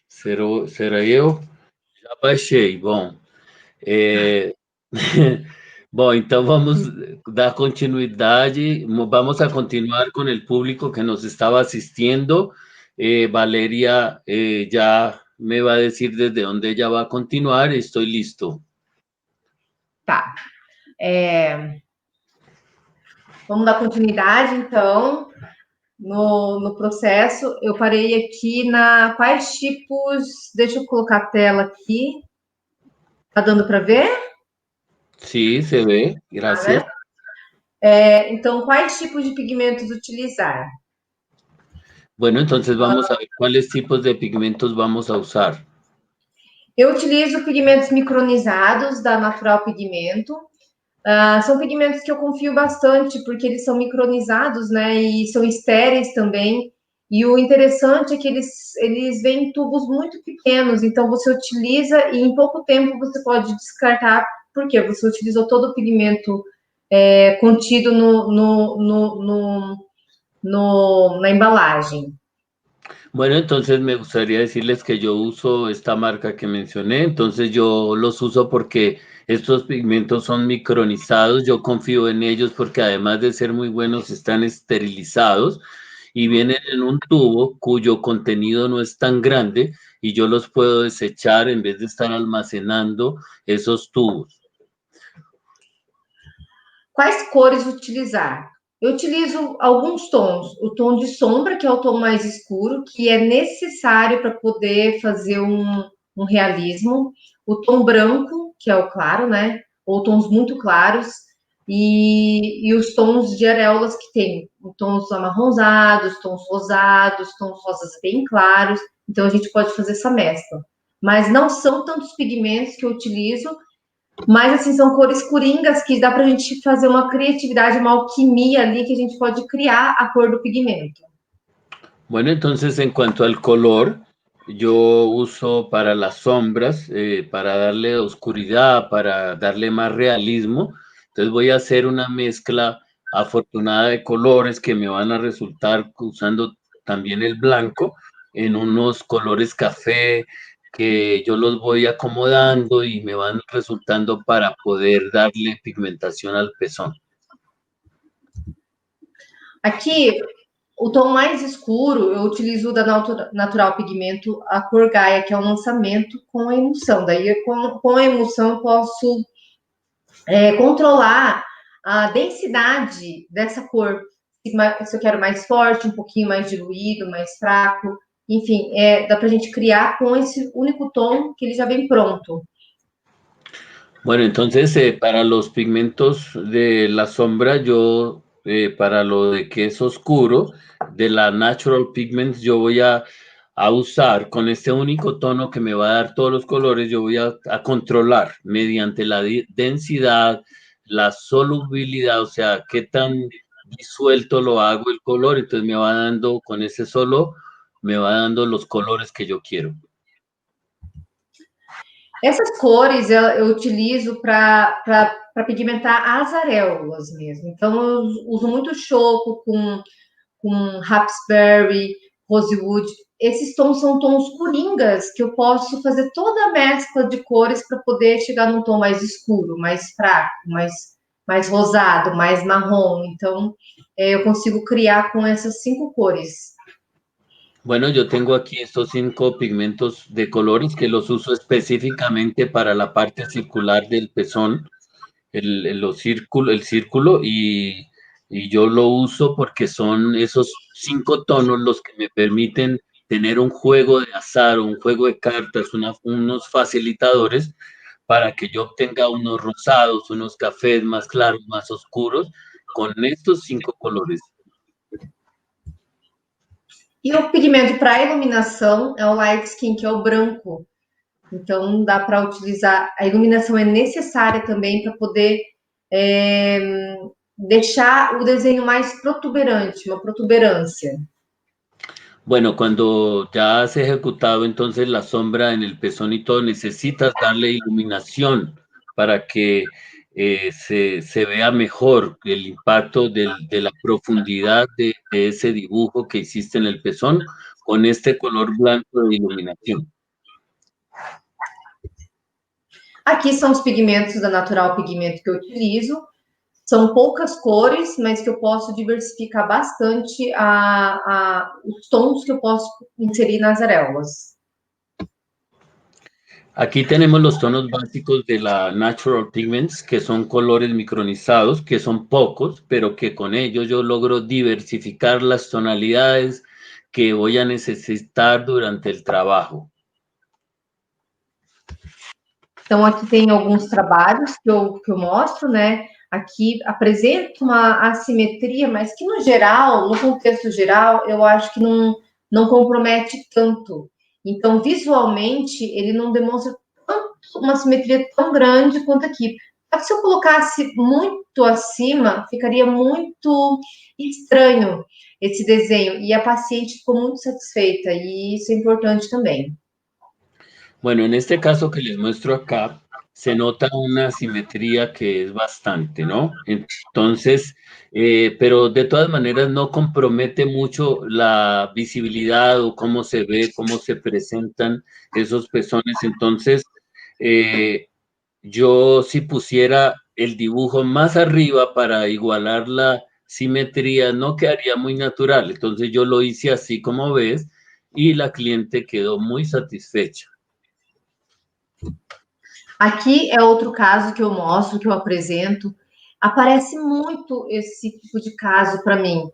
Será eu? Já baixei. Bom, é, bom, então vamos dar continuidade, vamos a continuar con el público que nos estaba asistiendo. Valeria ya me va a decir desde dónde ella va a continuar. Estoy listo. Tá. Vamos dar continuidade, então, no processo. Eu parei aqui na quais tipos. Deixa eu colocar a tela aqui. Tá dando para ver? Sí, se ve. Gracias. Então, quais tipos de pigmentos utilizar? Bueno, entonces vamos a ver cuáles tipos de pigmentos vamos a usar. Eu utilizo pigmentos micronizados da Natural Pigmento. São pigmentos que eu confio bastante, porque eles são micronizados, né? E são estéreis também. E o interessante é que eles vêm em tubos muito pequenos, então você utiliza e em pouco tempo você pode descartar, porque você utilizou todo o pigmento contido na embalagem. Bueno, entonces me gustaría decirles que yo uso esta marca que mencioné, entonces yo los uso porque estos pigmentos son micronizados, yo confío en ellos porque además de ser muy buenos están esterilizados y vienen en un tubo cuyo contenido no es tan grande y yo los puedo desechar en vez de estar almacenando esos tubos. Quais cores utilizar? Eu utilizo alguns tons. O tom de sombra, que é o tom mais escuro, que é necessário para poder fazer um realismo. O tom branco, que é o claro, né? Ou tons muito claros. E os tons de areolas que tem. Tons amarronzados, tons rosados, tons rosas bem claros. Então, a gente pode fazer essa mescla. Mas não são tantos pigmentos que eu utilizo, mas, assim, são cores coringas que dá para a gente fazer uma criatividade, uma alquimia ali que a gente pode criar a cor do pigmento. Bueno, entonces en cuanto al color, yo uso para las sombras, para darle oscuridad, para darle más realismo. Entonces voy a hacer una mezcla afortunada de colores que me van a resultar usando también el blanco en unos colores café que yo los voy acomodando y me van resultando para poder darle pigmentación al pezón. Aqui, o tom mais escuro, eu utilizo da Natural Pigmento a cor Gaia, que é um lançamento com a emulsão. Daí, com a emulsão, eu posso controlar a densidade dessa cor. Se eu quero mais forte, um pouquinho mais diluído, mais fraco. Enfim, dá pra gente criar com esse único tom que ele já vem pronto. Bueno, entonces para los pigmentos de la sombra, yo para lo de que es oscuro, de la Natural Pigments, yo voy a usar con este único tono que me va a dar todos los colores, yo voy a controlar mediante la densidad, la solubilidad, o sea, qué tan disuelto lo hago el color, entonces me va dando con ese solo, me va dando los colores que yo quiero. Essas cores eu utilizo para pigmentar as areolas mesmo. Então, eu uso muito choco com raspberry, rosewood. Esses tons são tons coringas que eu posso fazer toda a mescla de cores para poder chegar num tom mais escuro, mais fraco, mais rosado, mais marrom. Então, eu consigo criar com essas 5 cores. Bueno, yo tengo aquí estos 5 pigmentos de colores que los uso específicamente para la parte circular del pezón, el círculo, y yo lo uso porque son esos 5 tonos los que me permiten tener un juego de azar, un juego de cartas, unos facilitadores para que yo obtenga unos rosados, unos cafés más claros, más oscuros, con estos 5 colores. E o pigmento para iluminação é o Light Skin, que é o branco. Então, dá para utilizar. A iluminação é necessária também para poder deixar o desenho mais protuberante, uma protuberância. Bueno, cuando ya has ejecutado entonces la sombra en el pezón y todo, necesitas darle iluminación para que se vea mejor el impacto de la profundidad de ese dibujo que hiciste en el pezón con este color blanco de iluminación. Aqui são os pigmentos da Natural Pigmento que eu utilizo. São poucas cores, mas que eu posso diversificar bastante os tons que eu posso inserir nas areolas. Aquí tenemos los tonos básicos de la Natural Pigments, que son colores micronizados, que son pocos, pero que con ellos yo logro diversificar las tonalidades que voy a necesitar durante el trabajo. Então, aqui tem alguns trabalhos que eu mostro, né? Aqui apresenta uma assimetria, mas que no geral, no contexto geral, eu acho que não compromete tanto. Então, visualmente, ele não demonstra uma simetria tão grande quanto aqui. Só que se eu colocasse muito acima, ficaria muito estranho esse desenho. E a paciente ficou muito satisfeita, e isso é importante também. Bueno, en este caso que les muestro acá, se nota una simetría que es bastante, ¿no? Entonces, pero de todas maneras no compromete mucho la visibilidad o cómo se ve, cómo se presentan esos pezones. Entonces, yo si pusiera el dibujo más arriba para igualar la simetría, no quedaría muy natural. Entonces yo lo hice así como ves y la cliente quedó muy satisfecha. Aqui é outro caso que eu mostro, que eu apresento. Aparece muito esse tipo de caso para mim.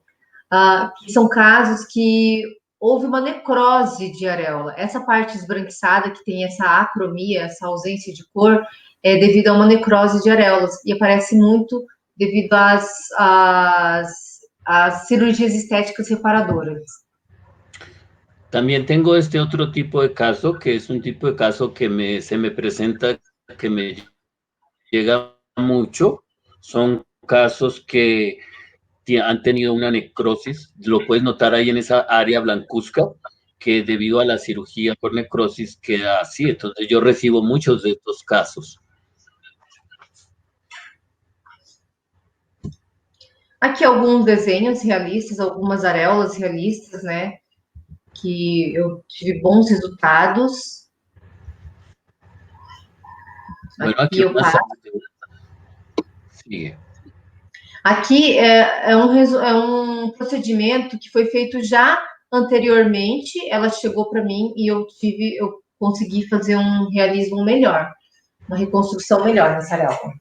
Que são casos que houve uma necrose de areola. Essa parte esbranquiçada, que tem essa acromia, essa ausência de cor, é devido a uma necrose de areolas. E aparece muito devido às cirurgias estéticas reparadoras. También tengo este otro tipo de caso, que es un tipo de caso que se me presenta, que me llega mucho. Son casos que han tenido una necrosis, lo puedes notar ahí en esa área blancuzca, que debido a la cirugía por necrosis queda así. Entonces yo recibo muchos de estos casos. Aqui alguns desenhos realistas, algumas areolas realistas, né? Que eu tive bons resultados. Bueno, aquí eu passo. Sigue. Aqui é um procedimento que foi feito já anteriormente. Ela chegou para mim e eu consegui fazer um realismo melhor, uma reconstrução melhor nessa areola.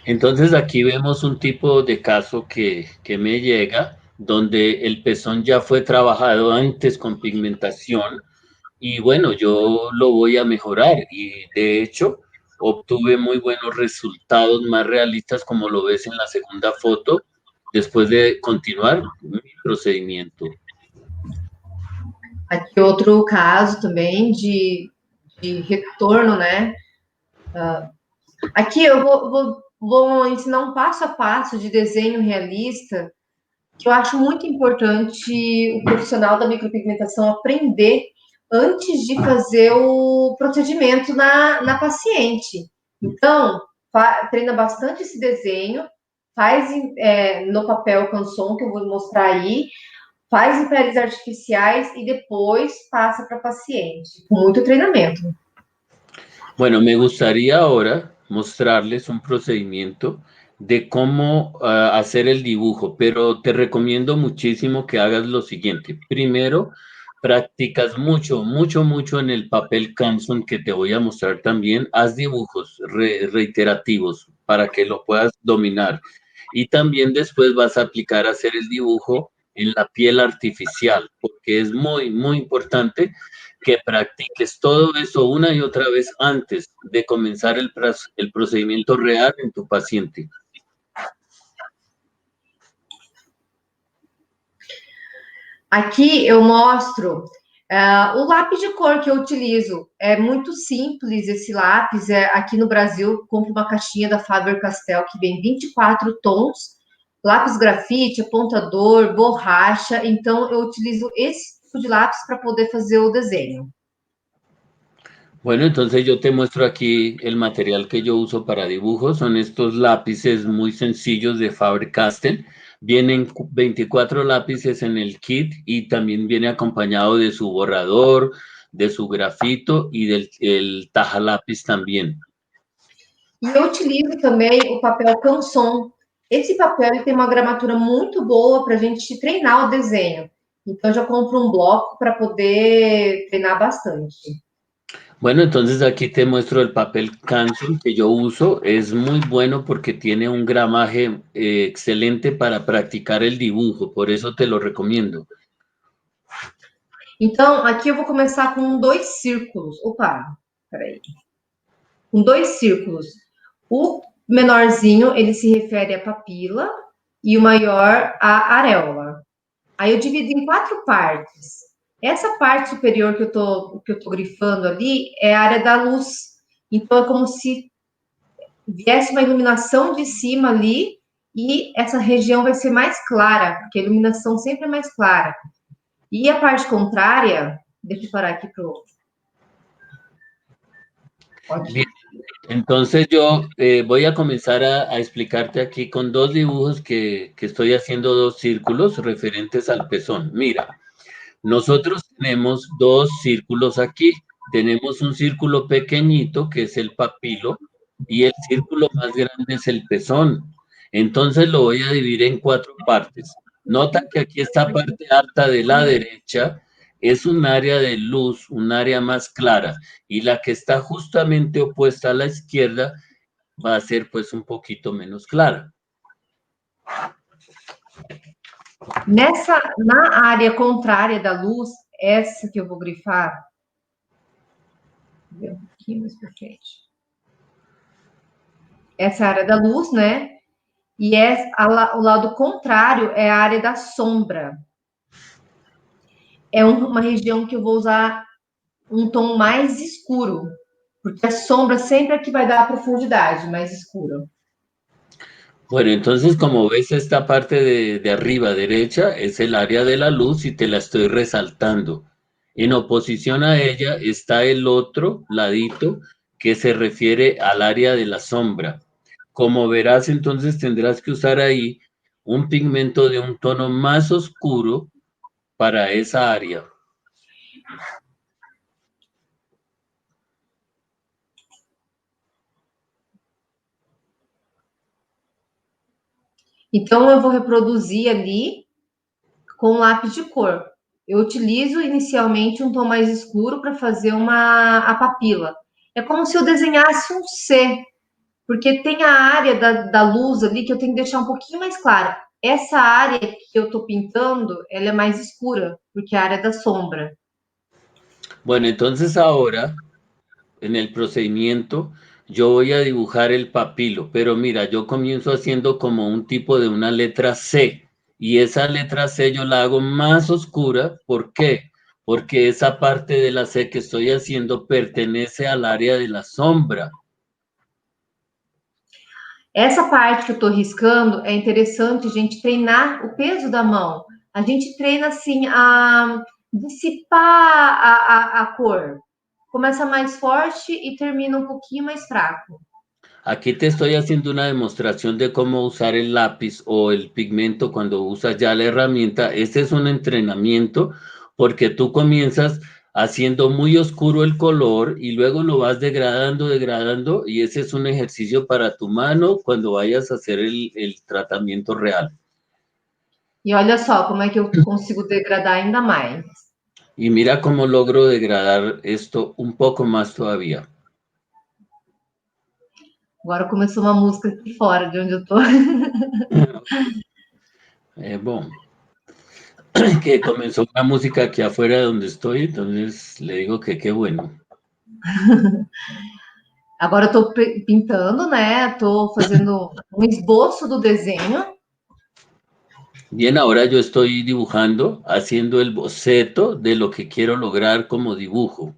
Entonces aquí vemos un tipo de caso que me llega, donde el pezón ya fue trabajado antes con pigmentación y bueno, yo lo voy a mejorar y de hecho obtuve muy buenos resultados, más realistas como lo ves en la segunda foto, después de continuar mi procedimiento. Aqui outro caso também de retorno, né? Aqui eu vou ensinar um passo a passo de desenho realista, que eu acho muito importante o profissional da micropigmentação aprender antes de fazer o procedimento na paciente. Então, treina bastante esse desenho, faz no papel canson, que eu vou mostrar aí, faz em peles artificiais e depois passa para paciente, com muito treinamento. Bueno, me gustaría ahora mostrarles un procedimiento de cómo hacer el dibujo, pero te recomiendo muchísimo que hagas lo siguiente. Primero, practicas mucho en el papel Canson que te voy a mostrar también. Haz dibujos reiterativos para que lo puedas dominar. Y también después vas a aplicar a hacer el dibujo en la piel artificial, porque es muy importante que practiques todo eso una y otra vez antes de comenzar el procedimiento real en tu paciente. Aqui eu mostro o lápis de cor que eu utilizo. É muito simples esse lápis. Aqui no Brasil, compro uma caixinha da Faber-Castell que vem 24 tons, lápis grafite, apontador, borracha. Então, eu utilizo esse tipo de lápis para poder fazer o desenho. Bueno, entonces yo te muestro aquí el material que yo uso para dibujos. Son estos lápices muy sencillos de Faber-Castell, Vienen 24 lápices en el kit y también viene acompañado de su borrador, de su grafito y del el taja lápiz también. E eu utilizo também o papel Canson. Esse papel ele tem uma gramatura muito boa para a gente treinar o desenho. Então, eu já compro um bloco para poder treinar bastante. Bueno, entonces aquí te muestro el papel Canson que yo uso. Es muy bueno porque tiene un gramaje excelente para practicar el dibujo, por eso te lo recomiendo. Então, aqui eu vou começar com dois círculos. Opa, peraí. Com dois círculos. O menorzinho, ele se refere à papila e o maior à areola. Aí eu divido em quatro partes. Essa parte superior que eu tô grifando ali é a área da luz. Então, é como se viesse uma iluminação de cima ali e essa região vai ser mais clara, porque a iluminação sempre é mais clara. E a parte contrária, deixa eu parar aqui para o. Bien, entonces yo voy a comenzar a explicarte aquí con dos dibujos que estoy haciendo dos círculos referentes al pezón. Mira, nosotros tenemos dos círculos aquí. Tenemos un círculo pequeñito que es el papilo y el círculo más grande es el pezón. Entonces lo voy a dividir en cuatro partes. Nota que aquí esta parte alta de la derecha es un área de luz, un área más clara, y la que está justamente opuesta a la izquierda va a ser pues un poquito menos clara. Na área contrária da luz, essa que eu vou grifar, um pouquinho mais para frente. Essa é a área da luz, né? E o lado contrário é a área da sombra. É uma região que eu vou usar um tom mais escuro, porque a sombra sempre é que vai dar a profundidade mais escura. Bueno, entonces como ves esta parte de arriba derecha es el área de la luz y te la estoy resaltando. En oposición a ella está el otro ladito que se refiere al área de la sombra. Como verás, entonces tendrás que usar ahí un pigmento de un tono más oscuro para esa área. Então, eu vou reproduzir ali com lápis de cor. Eu utilizo inicialmente um tom mais escuro para fazer a papila. É como se eu desenhasse um C, porque tem a área da luz ali que eu tenho que deixar um pouquinho mais clara. Essa área que eu estou pintando, ela é mais escura, porque é a área da sombra. Bueno, entonces ahora, en el procedimiento, yo voy a dibujar el papilo, pero mira, yo comienzo haciendo como un tipo de una letra C, y esa letra C yo la hago más oscura. ¿Por qué? Porque esa parte de la C que estoy haciendo pertenece al área de la sombra. Essa parte que eu estou riscando é interessante a gente treinar o peso da mão. A gente treina assim a dissipar a cor. Começa mais forte e termina um pouquinho mais fraco. Aquí te estoy haciendo una demostración de cómo usar el lápiz o el pigmento cuando usas ya la herramienta. Este es un entrenamiento porque tú comienzas haciendo muy oscuro el color y luego lo vas degradando, degradando, y ese es un ejercicio para tu mano cuando vayas a hacer el tratamiento real. E olha só como é que eu consigo degradar ainda mais. Y mira cómo logro degradar esto un poco más todavía. Agora começou uma música aqui fora de onde eu tô. Bom, que comenzó una música aquí afuera de donde estoy, entonces le digo que qué bueno. Agora eu tô pintando, né? Tô fazendo um esboço do desenho. Bien, ahora yo estoy dibujando, haciendo el boceto de lo que quiero lograr como dibujo.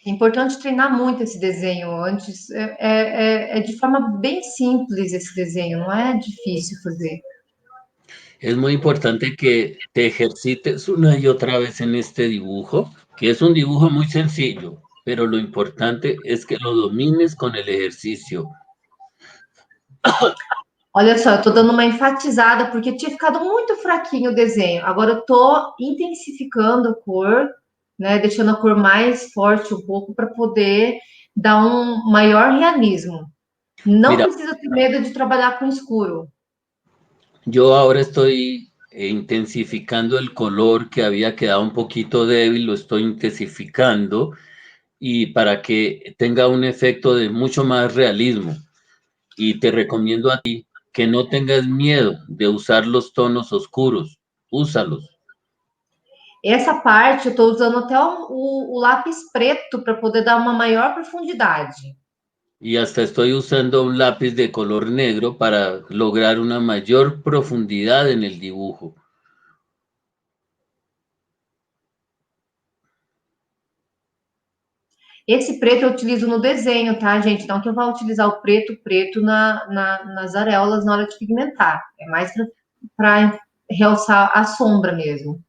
É importante treinar muito esse desenho antes. É de forma bem simples esse desenho, não é difícil fazer. Es muy importante que te ejercites una y otra vez en este dibujo, que es un dibujo muy sencillo. pero lo importante es que lo domines con el ejercicio. Olha só, eu tô dando uma enfatizada, porque tinha ficado muito fraquinho o desenho. Agora eu tô intensificando a cor, né? Deixando a cor mais forte um pouco para poder dar um maior realismo. Não Mira, precisa ter medo de trabalhar com escuro. yo ahora estoy intensificando el color que había quedado un poquito débil, lo estoy intensificando y para que tenga un efecto de mucho más realismo. Y te recomiendo a ti que no tengas miedo de usar los tonos oscuros, úsalos. Essa parte eu estou usando até o lápis preto para poder dar uma maior profundidade. Y hasta estoy usando un lápiz de color negro para lograr una mayor profundidad en el dibujo. Esse preto eu utilizo no desenho, tá, gente? Então, que eu vou utilizar o preto nas areolas na hora de pigmentar. É mais para realçar a sombra mesmo.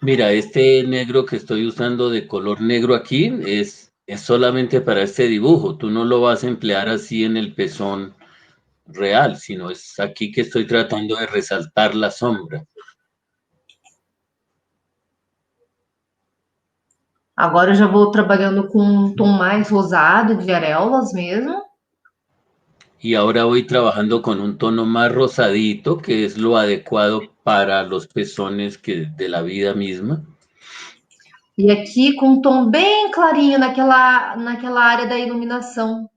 Mira, este negro que estoy usando de color negro aquí es solamente para este dibujo. Tú no lo vas a emplear así en el pezón real, sino es aquí que estoy tratando de resaltar la sombra. Agora eu já vou trabalhando com um tom mais rosado de areolas mesmo. Y ahora voy trabajando con un tono más rosadito, que es lo adecuado para los pezones de la vida misma. E aqui com um tom bem clarinho naquela área da iluminação.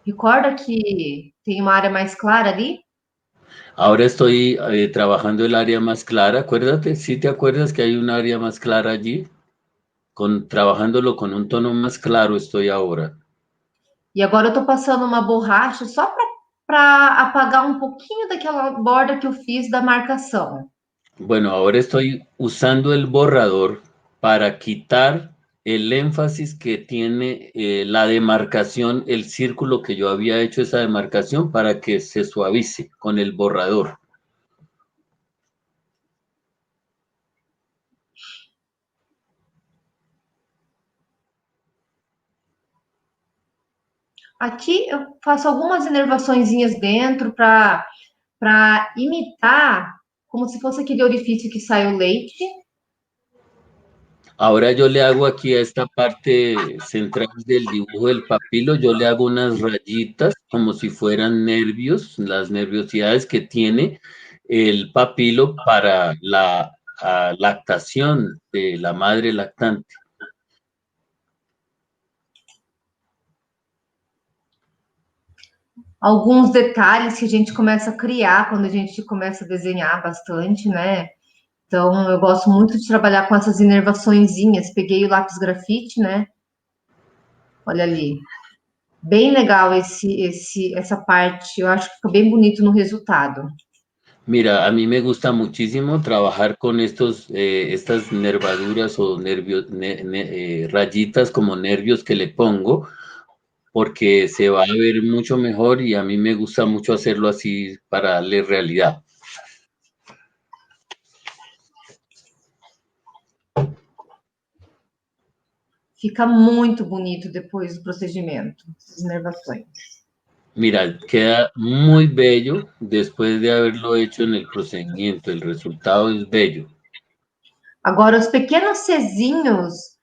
Recorda que tem uma área mais clara ali? Ahora estoy trabajando el área más clara. Acuérdate, si te acuerdas que hay un área más clara allí, trabajándolo con un tono más claro estoy ahora. E agora eu tô passando uma borracha só para apagar um pouquinho daquela borda que eu fiz da marcação. Bueno, ahora estoy usando el borrador para quitar el énfasis que tiene la demarcación, el círculo que yo había hecho esa demarcación para que se suavice con el borrador. Aqui eu faço algumas inervaçõezinhas dentro para imitar como se fosse aquele orifício que sai o leite. Ahora yo le hago aquí a esta parte central del dibujo del papilo, yo le hago unas rayitas como si fueran nervios, las nerviosidades que tiene el papilo para la lactación de la madre lactante. Alguns detalhes que a gente começa a criar quando a gente começa a desenhar bastante, né? Então, eu gosto muito de trabalhar com essas inervaçõezinhas. Peguei o lápis grafite, né? Olha ali. Bem legal essa parte. Eu acho que fica bem bonito no resultado. Mira, a mí me gusta muchísimo trabajar con estas nervaduras o rayitas como nervios que le pongo, porque se va a ver mucho mejor y a mí me gusta mucho hacerlo así para darle realidad. Fica muito bonito depois do procedimento, as inervações. Mira, queda muy bello después de haberlo hecho en el procedimiento. El resultado es bello. Agora, os pequenos cezinhos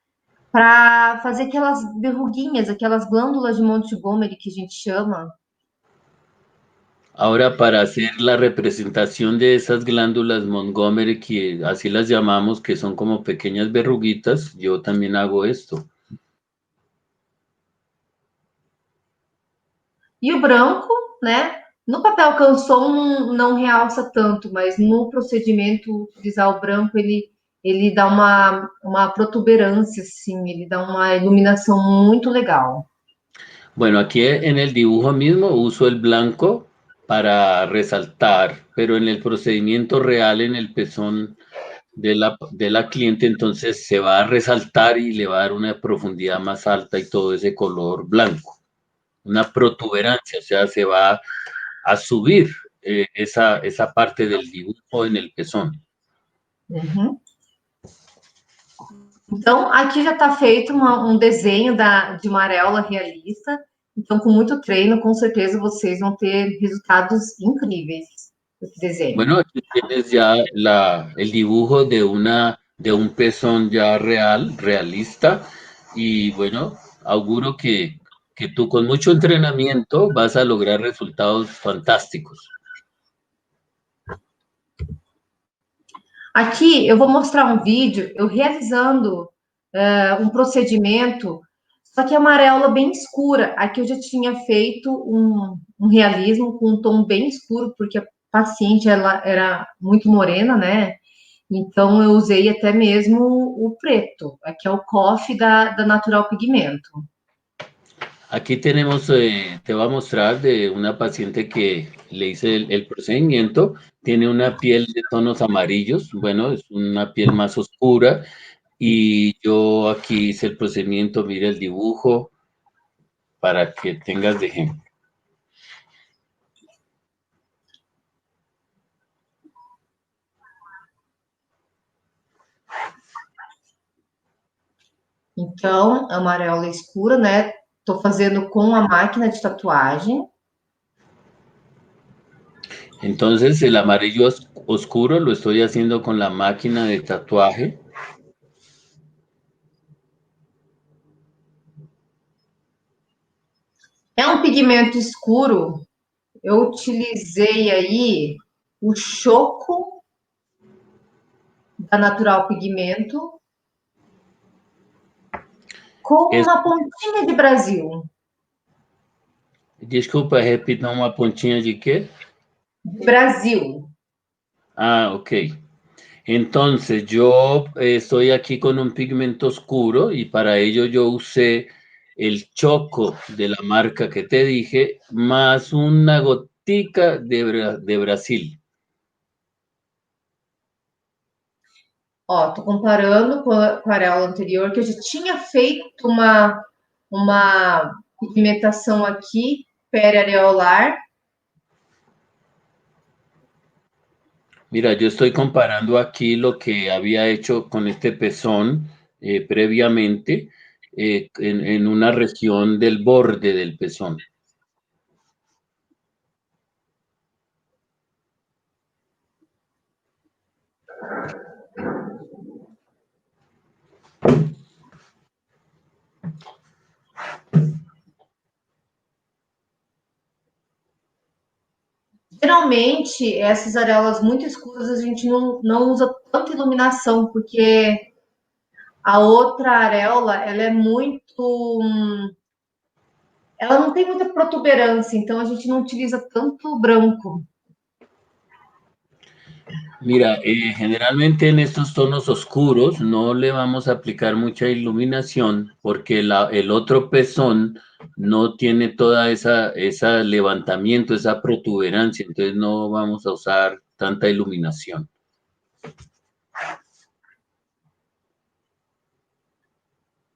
para fazer aquelas verruguinhas, aquelas glândulas de Montgomery que a gente chama. Ahora, para hacer la representación de esas glándulas Montgomery, que así las llamamos, que son como pequeñas verruguitas, yo también hago esto. E o branco, né? No papel canson não realça tanto, mas no procedimento, utilizar o branco, ele dá uma protuberância, assim, ele dá uma iluminação muito legal. Bueno, aquí en el dibujo mismo uso el blanco para resaltar, pero en el procedimiento real, en el pezón de la cliente, entonces se va a resaltar y le va a dar una profundidad más alta y todo ese color blanco, una protuberancia, o sea, se va a subir esa parte del dibujo en el pezón. Uhum. Então, aqui já está feito um desenho de uma areola realista. Então, com muito treino, com certeza vocês vão ter resultados incríveis desse desenho. Bueno, aquí tienes ya el dibujo de un pezón ya realista, y bueno, auguro que tú con mucho entrenamiento vas a lograr resultados fantásticos. Aqui eu vou mostrar um vídeo eu realizando um procedimento, só que é uma areola bem escura. Aqui eu já tinha feito um realismo com um tom bem escuro, porque a paciente ela era muito morena, né? Então eu usei até mesmo o preto. Aqui é o coffee da Natural Pigmento. Aquí tenemos, te voy a mostrar de una paciente que le hice el procedimiento. Tiene una piel de tonos amarillos, bueno, es una piel más oscura, y yo aquí hice el procedimiento, mira el dibujo para que tengas de ejemplo. Então, amarela escura, né? Tô fazendo com a máquina de tatuagem. Entonces el amarillo oscuro lo estoy haciendo con la máquina de tatuaje. É um pigmento escuro. Eu utilizei aí o choco da Natural Pigmento com Es, uma pontinha de Brasil. disculpa, repita una pontinha de qué. Brasil. Ah, ok. Entonces yo estoy aquí con un pigmento oscuro, y para ello yo usé el choco de la marca que te dije, más una gotica de Brasil. Ó, tô comparando com a areola anterior, que eu já tinha feito uma pigmentação aqui, periareolar. Mira, yo estoy comparando aquí lo que había hecho con este pezón previamente, en una región del borde del pezón. Geralmente, essas areolas muito escuras, a gente não usa tanta iluminação, porque a outra areola, ela é muito. Ela não tem muita protuberância, então a gente não utiliza tanto branco. Mira, generalmente en estos tonos oscuros no le vamos a aplicar mucha iluminación, porque el otro pezón no tiene toda esa levantamiento, esa protuberancia, entonces no vamos a usar tanta iluminación.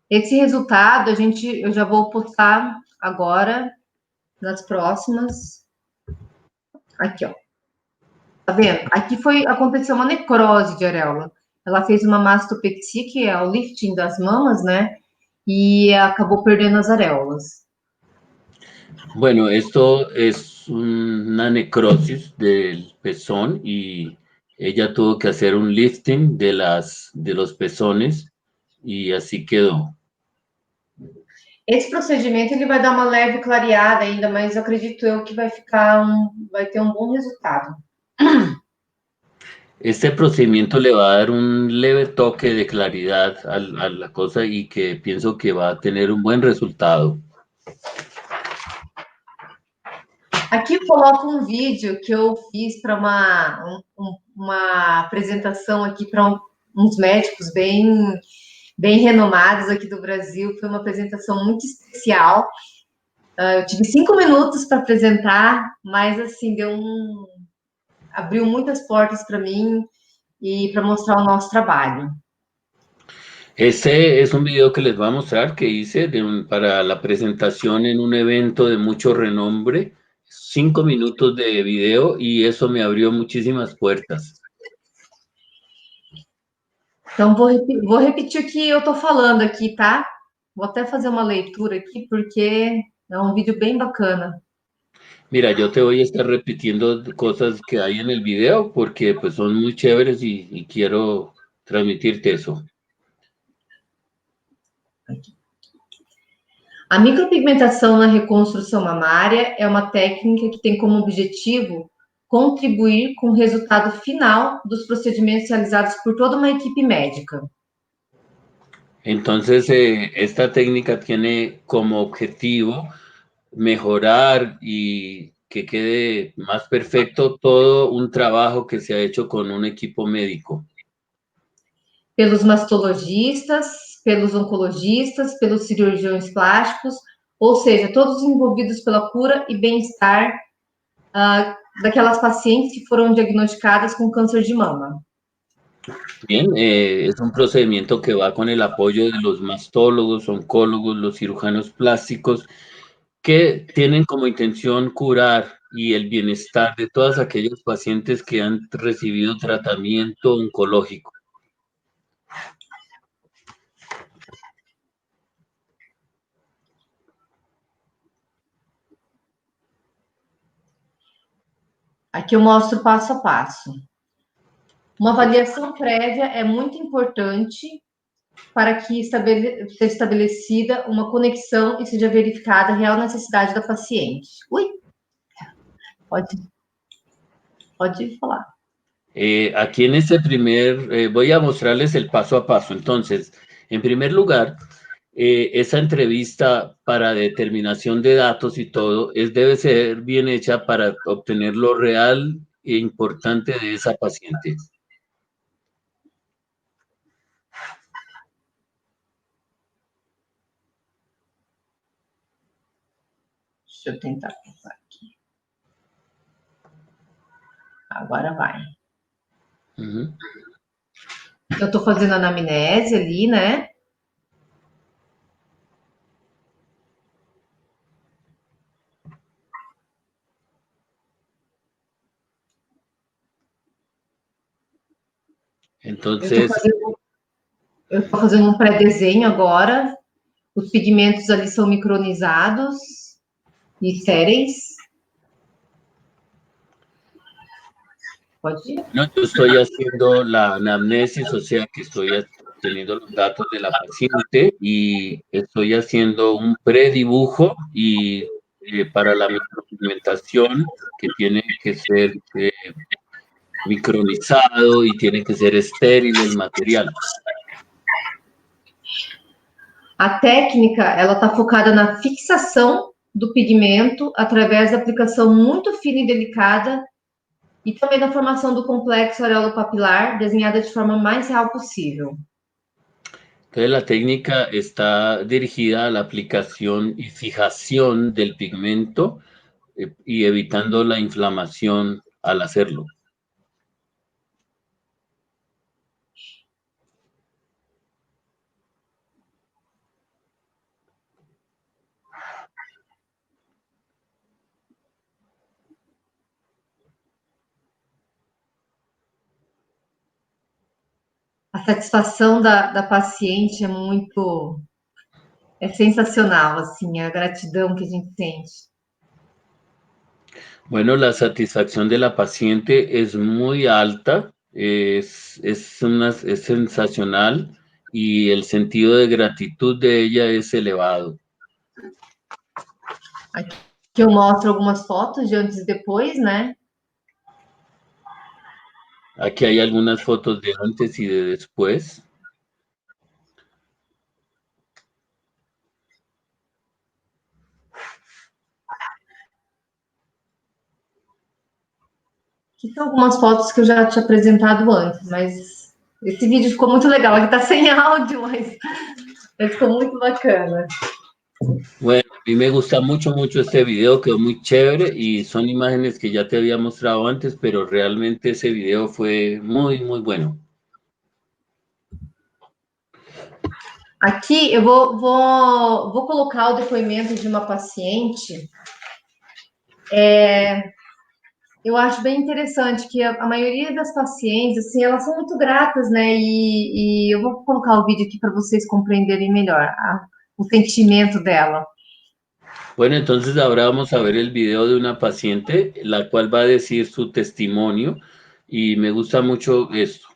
Esse resultado eu já vou postar agora nas próximas. Aqui, ó. Tá vendo? Aqui aconteceu uma necrose de areola. Ela fez uma mastopexia, que é o lifting das mamas, né? E acabou perdendo as areolas. Bueno, esto es una necrosis del pezón, y ella tuvo que hacer un lifting de los pezones, y así quedó. Esse procedimento ele vai dar uma leve clareada ainda, mas acredito eu que vai ter um bom resultado. Este procedimiento le va a dar un leve toque de claridad a la cosa, y que pienso que va a tener un buen resultado. Aqui eu coloco um vídeo que eu fiz para uma apresentação aqui para uns médicos bem renomados aqui do Brasil. Foi uma apresentação muito especial. Eu tive 5 minutos para apresentar, mas assim abriu muitas portas para mim e para mostrar o nosso trabalho. Este es un video que les voy a mostrar que hice para la presentación en un evento de mucho renombre. 5 minutos de video, y eso me abrió muchísimas puertas. Então, vou repetir o que eu estou falando aqui, tá? Vou até fazer uma leitura aqui, porque é um vídeo bem bacana. Mira, yo te voy a estar repitiendo cosas que hay en el video porque pues son muy chéveres y quiero transmitirte eso. A micropigmentação na reconstrução mamária é uma técnica que tem como objetivo contribuir com o resultado final dos procedimentos realizados por toda uma equipe médica. Entonces, esta técnica tiene como objetivo mejorar y que quede más perfecto todo un trabajo que se ha hecho con un equipo médico. Pelos mastologistas, pelos oncologistas, pelos cirurgiões plásticos, ou seja, todos envolvidos pela cura e bem-estar daquelas pacientes que foram diagnosticadas com câncer de mama. Bien, es un procedimiento que va con el apoyo de los mastólogos, oncólogos, los cirujanos plásticos, que tienen como intención curar y el bienestar de todas aquellas pacientes que han recibido tratamiento oncológico. Aqui eu mostro passo a passo. Uma avaliação prévia é muito importante para que seja estabelecida uma conexão e seja verificada a real necessidade da paciente. Ui, pode falar. Aquí en este voy a mostrarles el paso a paso. Entonces, en primer lugar, esa entrevista para determinación de datos y todo debe ser bien hecha para obtener lo real e importante de esa paciente. Deixa eu tentar pensar aqui. Agora vai. Uhum. Eu estou fazendo anamnese ali, né? Entonces, Eu estou fazendo um pré-desenho agora. Os pigmentos ali são micronizados e estéreis. Pode ir. no, yo estoy haciendo la anamnesis, o sea que estoy teniendo los datos de la paciente y estoy haciendo un predibujo y para la micropigmentación que tiene que ser micronizado y tiene que ser estéril el material. A técnica, ela está focada na fixação do pigmento através da aplicação muito fina e delicada e também na formação do complexo areolo-papilar, desenhada de forma mais real possível. Entonces la técnica está dirigida a la aplicación y fijación del pigmento y evitando la inflamación al hacerlo. A satisfação da paciente é sensacional, assim, a gratidão que a gente sente. Bueno, la satisfacción de la paciente es muy alta, es sensacional y el sentido de gratitud de ella es elevado. Aqui eu mostro algumas fotos de antes e depois, né? Aquí hay algunas fotos de antes y de después. Aqui são algumas fotos que eu já tinha apresentado antes, mas esse vídeo ficou muito legal. Aqui tá sem áudio, mas ficou muito bacana. Bueno, a mí me gusta mucho este video, quedó muy chévere y son imágenes que ya te había mostrado antes, pero realmente ese video fue muy, muy bueno. Aqui eu vou colocar o depoimento de uma paciente Eu acho bem interessante que a maioria das pacientes, assim, elas são muito gratas, né? E eu vou colocar o vídeo aqui para vocês compreenderem melhor o sentimento dela. Bueno, entonces ahora vamos a ver el video de una paciente, la cual va a decir su testimonio y me gusta mucho esto.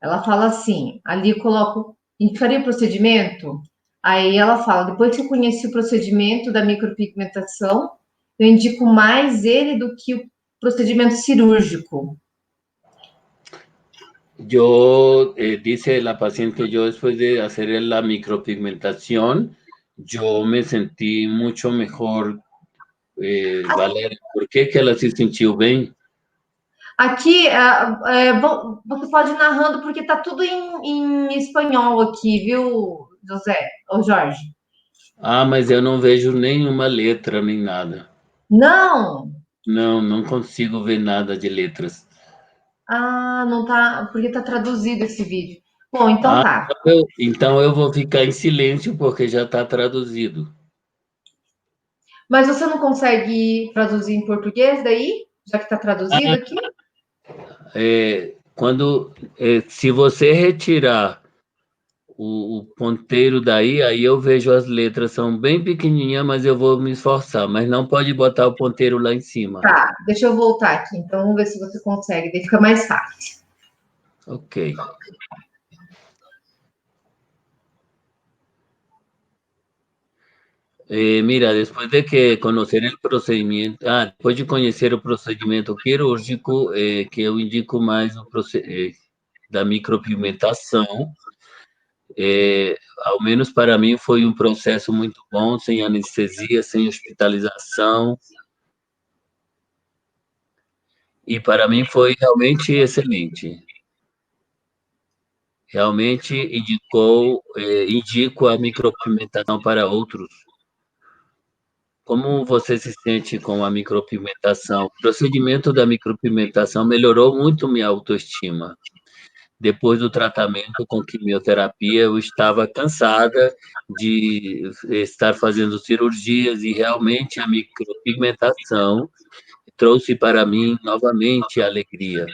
Ela fala assim, ali eu coloco, indicaria o procedimento? Aí ela fala, depois que eu conheci o procedimento da micropigmentação, eu indico mais ele do que o procedimento cirúrgico. Yo, dice la paciente, yo después de hacer la micropigmentación, yo me sentí mucho mejor, Valéria. Por que que ela se sentiu bem? Aqui, você pode ir narrando, porque tá tudo em espanhol aqui, viu, José, ou Jorge? Ah, mas eu não vejo nenhuma letra nem nada. Não! Não, não consigo ver nada de letras. Ah, não tá, porque tá traduzido esse vídeo. Bom, então Ah, tá. então eu vou ficar em silêncio porque já está traduzido. Mas você não consegue traduzir em português daí? Já que tá traduzido aqui? Se você retirar o ponteiro daí, aí eu vejo as letras, são bem pequenininhas, mas eu vou me esforçar. Mas não pode botar o ponteiro lá em cima. Tá, deixa eu voltar aqui. Então, vamos ver se você consegue, daí fica mais fácil. Ok. Mira, depois de conhecer o procedimento quirúrgico, que eu indico mais da micropigmentação, ao menos para mim foi um processo muito bom, sem anestesia, sem hospitalização, e para mim foi realmente excelente. Realmente indico a micropigmentação para outros. Como você se sente com a micropigmentação? O procedimento da micropigmentação melhorou muito minha autoestima. Depois do tratamento com quimioterapia, eu estava cansada de estar fazendo cirurgias e realmente a micropigmentação trouxe para mim novamente a alegria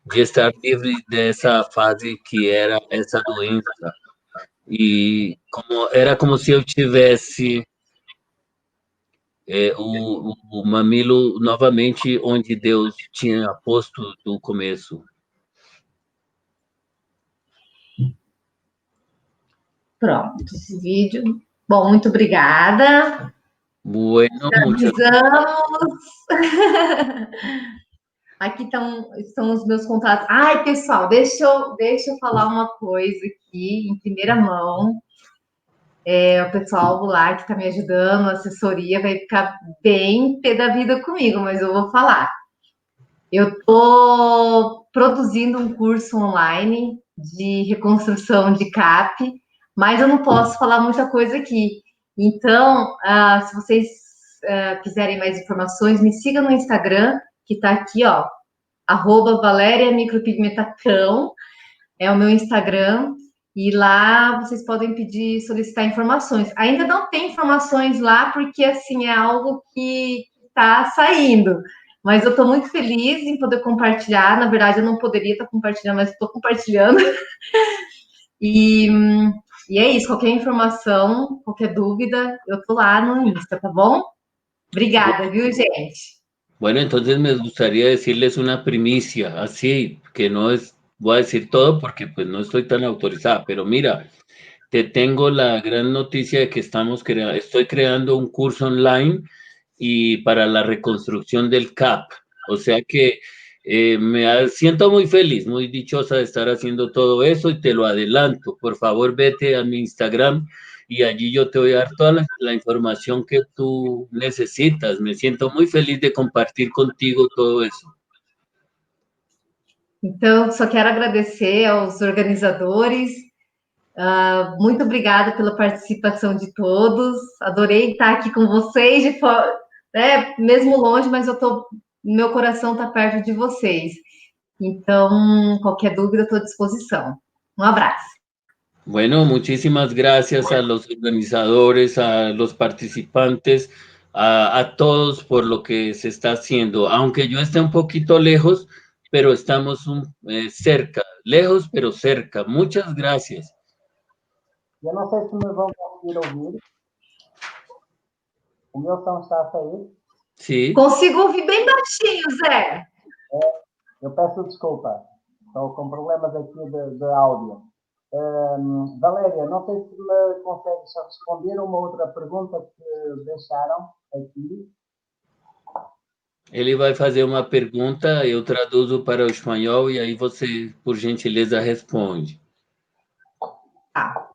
de estar livre dessa fase que era essa doença. E era como se eu tivesse o mamilo novamente onde Deus tinha posto no começo. Pronto, esse vídeo. Bom, muito obrigada. Bueno, muchas. Avisamos. Aqui estão os meus contatos. Ai, pessoal, deixa eu falar uma coisa aqui em primeira mão. O pessoal lá que está me ajudando, a assessoria, vai ficar bem pé da vida comigo, mas eu vou falar. Eu estou produzindo um curso online de reconstrução de CAP, mas eu não posso falar muita coisa aqui. Então, se vocês quiserem mais informações, me siga no Instagram, que está aqui, ó, @Valéria Micropigmentacão, é o meu Instagram, e lá vocês podem pedir, solicitar informações. Ainda não tem informações lá, porque assim é algo que está saindo. Mas eu estou muito feliz em poder compartilhar. Na verdade, eu não poderia estar compartilhando, mas estou compartilhando. E, e é isso. Qualquer informação, qualquer dúvida, eu estou lá no Insta, tá bom? Obrigada, viu, gente? Bueno, entonces me gustaría decirles una primicia, así que no es, voy a decir todo porque pues no estoy tan autorizada, pero mira, te tengo la gran noticia de que estoy creando un curso online y para la reconstrucción del CAP. O sea que siento muy feliz, muy dichosa de estar haciendo todo eso y te lo adelanto. Por favor, vete a mi Instagram y allí yo te voy a dar toda la información que tú necesitas. Me siento muy feliz de compartir contigo todo eso. Então, só quero agradecer aos organizadores. Muito obrigada pela participação de todos. Adorei estar aqui com vocês, mesmo longe, mas meu coração está perto de vocês. Então, qualquer dúvida, estou à disposição. Um abraço. Bueno, muchísimas gracias a los organizadores, a los participantes, a todos por lo que se está haciendo. Aunque yo esté un poquito lejos, pero estamos cerca, lejos pero cerca. Muchas gracias. Eu não sei se me vão conseguir ouvir. O meu som está a sair. Sí. Consigo ouvir bem baixinho, Zé. Eu peço desculpa. Estou com problemas aqui de áudio. Valéria, não sei se me consegues responder uma outra pergunta que deixaram aqui. Ele vai fazer uma pergunta, eu traduzo para o espanhol e aí você, por gentileza, responde. Tá.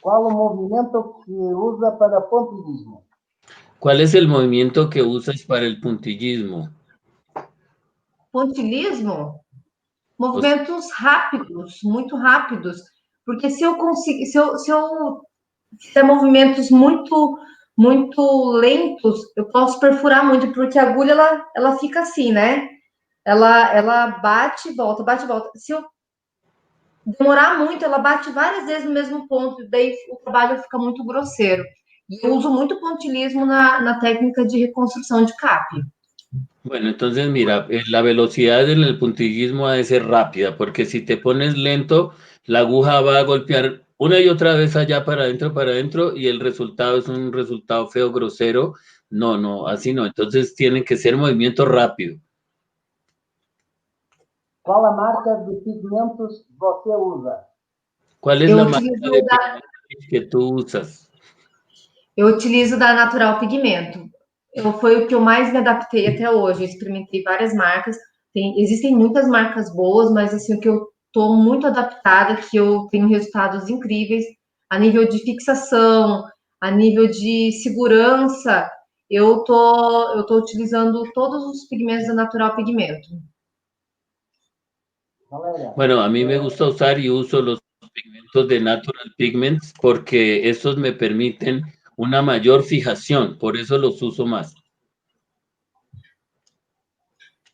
Qual o movimento que usa para pontillismo? ¿Cuál es el movimiento que usas para el puntillismo? Pontilhismo? Movimentos rápidos, muito rápidos. Porque se eu conseguir, se eu fizer movimentos muito lentos, eu posso perfurar muito, porque a agulha ela fica assim, né? Ela bate e volta, bate e volta. Se eu demorar muito, ela bate várias vezes no mesmo ponto, daí o trabalho fica muito grosseiro. E eu uso muito pontilhismo na técnica de reconstrução de cap. Bueno, entonces mira, la velocidad en el puntillismo ha de ser rápida, porque si te pones lento, la aguja va a golpear una y otra vez allá para adentro, y el resultado es un resultado feo, grosero. No, no, así no. Entonces tienen que ser movimientos rápidos. Qual a marca de pigmentos você usa? ¿Cuál es la marca de pigmentos que tú usas? Eu utilizo da Natural Pigmento. Foi o que eu mais me adaptei até hoje. Eu experimentei várias marcas. Existem muitas marcas boas, mas assim, o que eu estou muito adaptada, que eu tenho resultados incríveis a nível de fixação, a nível de segurança. Eu tô utilizando todos os pigmentos da Natural Pigmento. Bueno, a mí me gusta usar y uso los pigmentos de Natural Pigments porque estos me permiten una mayor fijación, por eso los uso más.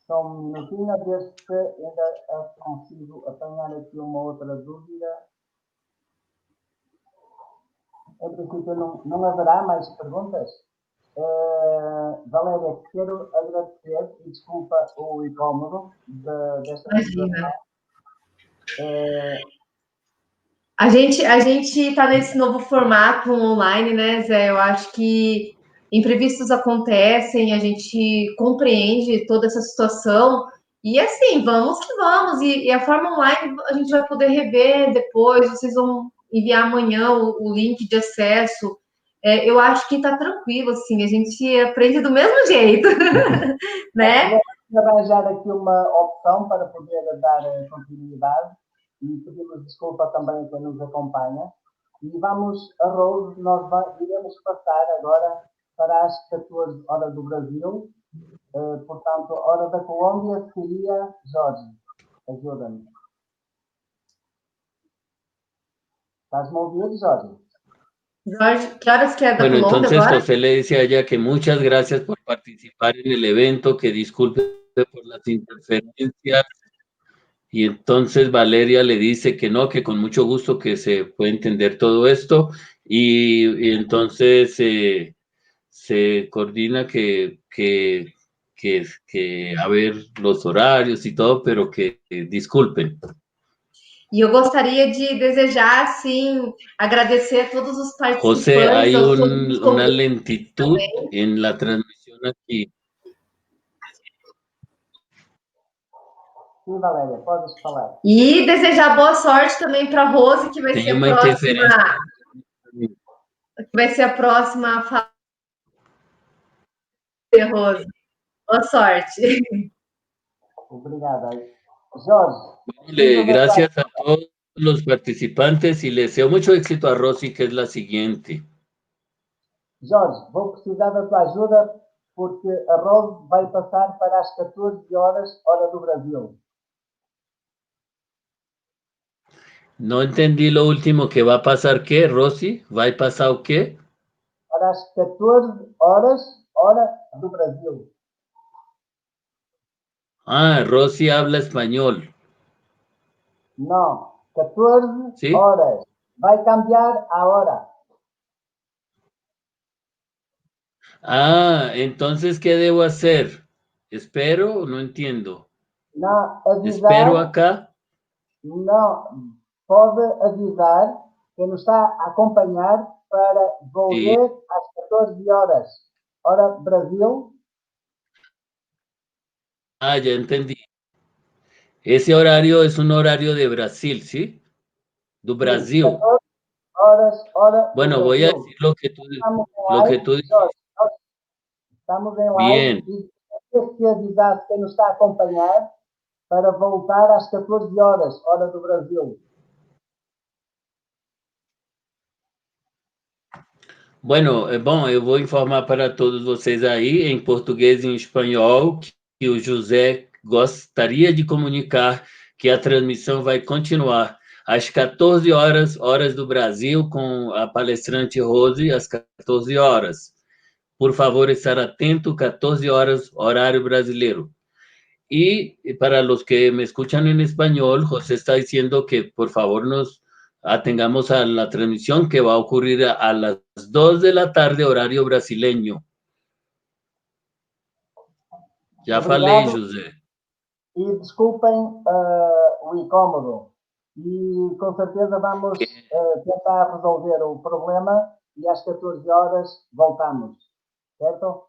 Só um minutinho a ver se ainda consigo apanhar aqui uma outra dúvida. Em princípio não haverá mais perguntas. Valéria, quero agradecer e desculpa o incómodo desta Imagina. A gente está nesse novo formato online, né, Zé? Eu acho que imprevistos acontecem, a gente compreende toda essa situação e assim, vamos que vamos. E a forma online a gente vai poder rever depois, vocês vão enviar amanhã o link de acesso. Eu acho que está tranquilo, assim, a gente aprende do mesmo jeito, né? Vou arranjar aqui uma opção para poder dar continuidade e pedimos desculpa também a quem nos acompanha. E vamos a Rose, nós iremos passar agora para as 14 horas do Brasil. Portanto, hora da Colômbia seria Jorge. Ajuda-me. ¿Estás-me a ouvir, Jorge? Jorge, ¿qué horas queda Bueno, Colômbia entonces agora? José le dice a ella que muchas gracias por participar en el evento, que disculpe por las interferencias. Y entonces Valeria le dice que no, que con mucho gusto que se puede entender todo esto. Y entonces se coordina que a ver los horarios y todo, pero que disculpen. E eu gostaria de desejar, assim, agradecer a todos os participantes. José, hay una lentitud en la transmisión aquí. Sim, Valéria, podes falar. E desejar boa sorte também para a Rose, que vai Tem ser a uma próxima. interferência. Que vai ser a próxima a falar, Rose. Boa sorte. Obrigada. Jorge. Gracias a todos los participantes y le deseo mucho éxito a Rosy, que es la siguiente. Jorge, vou precisar da tua ajuda porque a Rose vai passar para as 14 horas, hora do Brasil. No entendí lo último, que va a pasar qué, Rosy, ¿va a pasar o qué? Para as 14 horas, hora do Brasil. Ah, Rosy habla español. Não, 14 ¿Sí? horas. Vai cambiar a hora. Ah, entonces, ¿qué debo hacer? ¿Espero? No entiendo. Não, ¿Espero avisar, acá? não, pode avisar quem nos está a acompanhar para Sí. volver às 14 horas. Hora Brasil, Ah, ya entendí. Ese horario es un horario de Brasil, ¿sí? Do sim, Brasil. 14 horas, hora do Bueno, voy a Brasil. decir lo que Estamos em lo que live, tú Jorge, dijiste. nós estamos em live Bien. e temos que avisar quem nos está a acompanhar para voltar às 14 horas, hora do Brasil. Bueno, bom, eu vou informar para todos vocês aí, em português e em espanhol, que o José gostaria de comunicar que a transmissão vai continuar às 14 horas, horas do Brasil, com a palestrante Rose, às 14 horas. Por favor, estar atento, 14 horas, horário brasileiro. Y para los que me escuchan en español, José está diciendo que por favor nos atengamos a la transmisión que va a ocurrir a las 2 de la tarde, horario brasileño. Já falei, Obrigado José. e desculpem o incómodo. E com certeza vamos tentar resolver o problema e às 14 horas voltamos. Certo?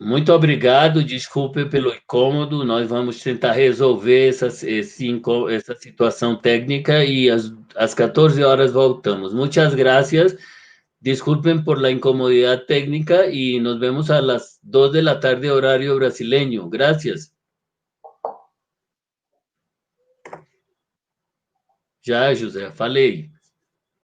Muito obrigado, desculpe pelo incômodo. Nós vamos tentar resolver essa situação técnica e às 14 horas voltamos. Muitas gracias. Disculpen por la incomodidad técnica y nos vemos a las 2 de la tarde, horario brasileño. Gracias. Já, José, falei.